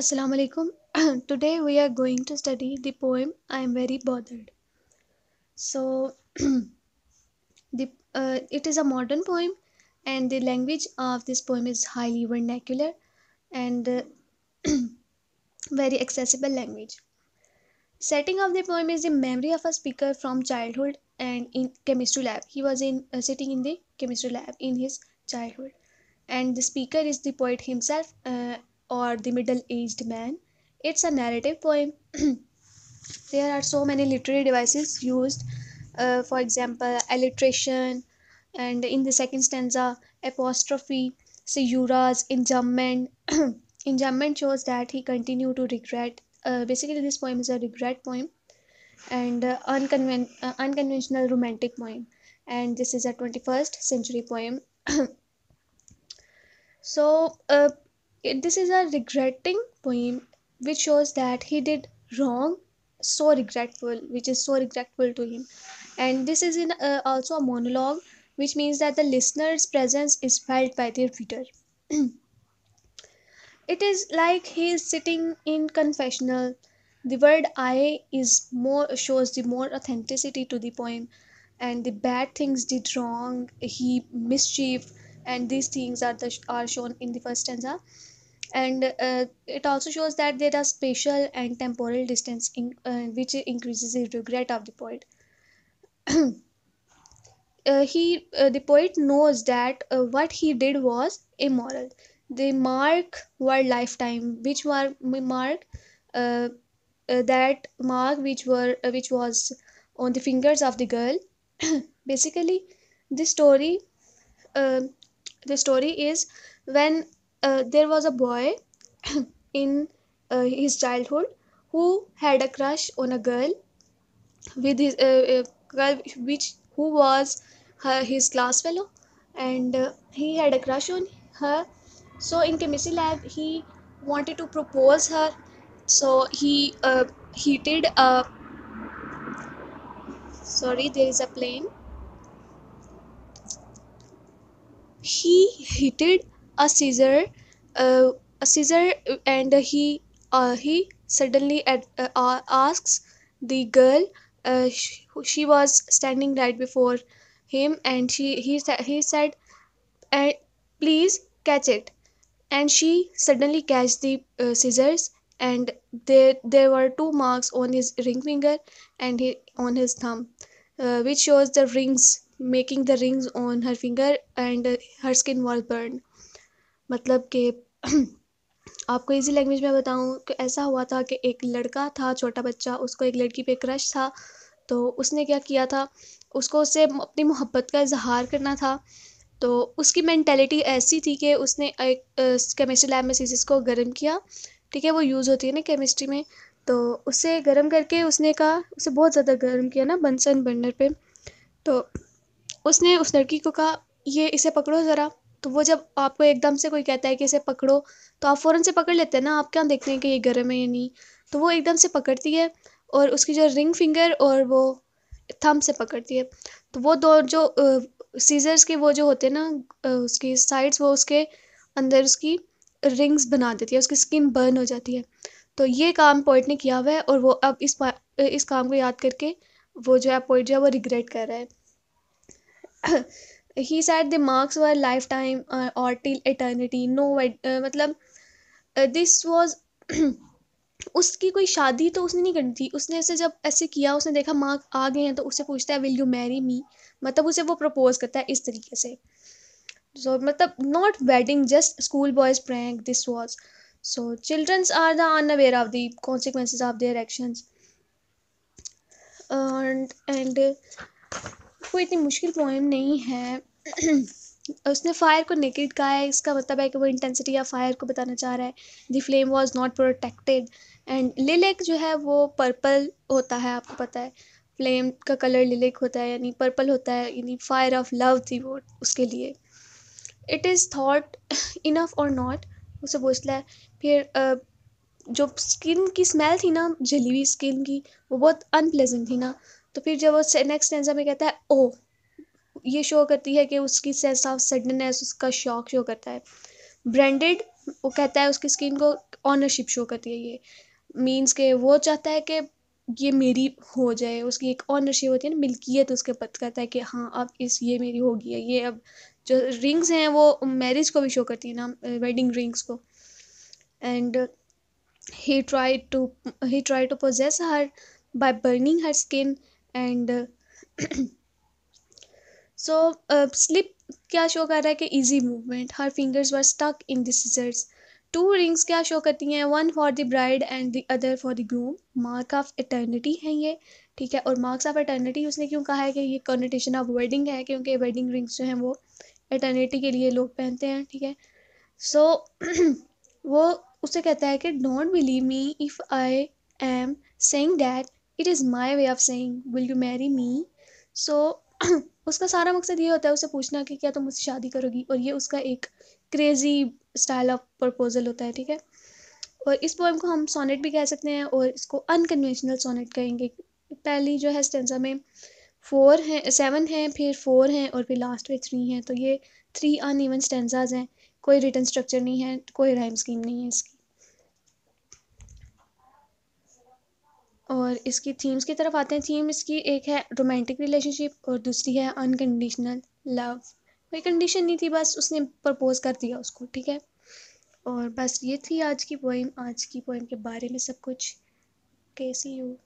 Assalamu alaikum. Today we are going to study the poem I am very bothered. So, it is a modern poem, and the language of this poem is highly vernacular and very accessible language. Setting of the poem is the memory of a speaker from childhood and in chemistry lab. He was in sitting in the chemistry lab in his childhood, and the speaker is the poet himself or the middle-aged man. It's a narrative poem. There are so many literary devices used, for example alliteration, and in the second stanza apostrophe, seuras, enjambment. Enjambment shows that he continued to regret. Basically this poem is a regret poem, and unconventional romantic poem, and this is a 21st century poem. So this is a regretting poem which shows that he did wrong, so regretful, which is so regretful to him. And this is in also a monologue, which means that the listener's presence is felt by the reader. It is like he is sitting in confessional. The word I is more shows the more authenticity to the poem, and the bad things did wrong, he mischief, and these things are shown in the first stanza. And it also shows that there are spatial and temporal distance which increases the regret of the poet. The poet knows that what he did was immoral. They mark were lifetime, which were mark uh, that mark which was on the fingers of the girl. Basically, the story uh, the story is when there was a boy in his childhood who had a crush on a girl with his girl which who was his class fellow, and he had a crush on her. So in chemistry lab he wanted to propose her. So he did a sorry, there is a plane. He heated a scissor, uh, a scissor, and he suddenly asks the girl. She was standing right before him, and he said, uh, "Please catch it." And she suddenly catch the scissors, and there were two marks on his ring finger and on his thumb, which shows the rings, making the rings on her finger, and her skin was burned. मतलब कि आपको easy language में बताऊं कि ऐसा हुआ था कि एक लड़का था, छोटा बच्चा, उसको एक लड़की पे क्रश था। तो उसने क्या किया था, उसको उससे अपनी मोहब्बत का इजहार करना था। तो उसकी मेंटेलिटी ऐसी थी कि उसने एक केमिस्ट्री लैब में सीज़र्स को गर्म किया। ठीक है, वो यूज़ होती है ना केमिस्ट्री में। तो उसे गर्म करके उसने कहा, उसे बहुत ज़्यादा गर्म किया ना बंसन बर्नर पे। तो उसने उस लड़की को कहा, ये इसे पकड़ो ज़रा। तो वो जब आपको एकदम से कोई कहता है कि इसे पकड़ो, तो आप फ़ौरन से पकड़ लेते हैं ना, आप क्या देखते हैं कि ये गर्म है या नहीं। तो वो एकदम से पकड़ती है, और उसकी जो रिंग फिंगर और वो थंब से पकड़ती है। तो वो दो जो सीजर्स के वो जो होते हैं ना, उसकी साइड्स, वो उसके अंदर उसकी रिंग्स बना देती है, उसकी स्किन बर्न हो जाती है। तो ये काम पोइट ने किया हुआ है, और वो अब इस काम को याद करके वो जो है पोइट जो है वो रिग्रेट कर रहा है। he said the marks were lifetime or till eternity, no मतलब this was उसकी कोई शादी तो उसने नहीं करनी थी। उसने ऐसे जब ऐसे किया, उसने देखा मार्क आ गए हैं, तो उससे पूछता है विल यू मैरी मी। मतलब उसे वो प्रपोज करता है इस तरीके से। सो मतलब not wedding, just school boys prank this was. So childrens are the unaware of the consequences of their actions. And कोई इतनी मुश्किल पोएम नहीं है। उसने फायर को नेकेड कहा है, इसका मतलब है कि वो इंटेंसिटी या फायर को बताना चाह रहा है। The flame was not protected, and लिलिक जो है वो पर्पल होता है, आपको पता है फ्लेम का कलर लिलिक होता है, यानी पर्पल होता है, यानी फायर ऑफ लव थी वो उसके लिए। इट इज़ थॉट इनफ और नॉट, उसे पूछता है। फिर जो स्किन की स्मेल थी ना, जली हुई स्किन की, वो बहुत अनप्लेजेंट थी ना। तो फिर जब वो नेक्स्ट स्टेंजा में कहता है ओ, ये शो करती है कि उसकी सेंस ऑफ सडननेस, उसका शॉक शो करता है। ब्रांडेड वो कहता है उसकी स्किन को ऑनरशिप शो करती है ये, मीन्स के वो चाहता है कि ये मेरी हो जाए, उसकी एक ऑनरशिप होती है ना, मिल्कियत उसके ऊपर कहता है कि हाँ अब इस ये मेरी होगी है। ये अब जो रिंग्स हैं वो मैरिज को भी शो करती है ना, वेडिंग रिंग्स को। And he tried to he tried to possess her by burning her skin and so slip क्या शो कर रहा है कि easy movement, her fingers were stuck in the scissors. Two rings क्या शो करती हैं, one for the bride and the other for the groom, mark of eternity है ये, ठीक है। और मार्क्स ऑफ एटर्निटी उसने क्यों कहा है कि ये कॉन्नोटेशन ऑफ वेडिंग है, क्योंकि वेडिंग रिंग्स जो हैं वो एटर्निटी के लिए लोग पहनते हैं, ठीक है। सो वो उससे कहता है कि don't believe me if I am saying that it is my way of saying will you marry me. So उसका सारा मकसद ये होता है उसे पूछना कि क्या तुम मुझसे शादी करोगी, और ये उसका एक क्रेजी स्टाइल ऑफ प्रपोजल होता है, ठीक है। और इस पोएम को हम सोनेट भी कह सकते हैं और इसको अनकन्वेंशनल सोनेट कहेंगे। पहली जो है स्टेंजा में 4 हैं, 7 हैं, फिर 4 हैं और फिर लास्ट में 3 हैं, तो ये 3 अनइवन स्टेंजाज हैं। कोई रिटन स्ट्रक्चर नहीं है, कोई राइम स्कीम नहीं है इसकी। और इसकी थीम्स की तरफ आते हैं। थीम इसकी एक है रोमांटिक रिलेशनशिप और दूसरी है अनकंडीशनल लव। कोई कंडीशन नहीं थी, बस उसने प्रपोज कर दिया उसको, ठीक है। और बस ये थी आज की पोइम, आज की पोइम के बारे में सब कुछ। कैसी हो।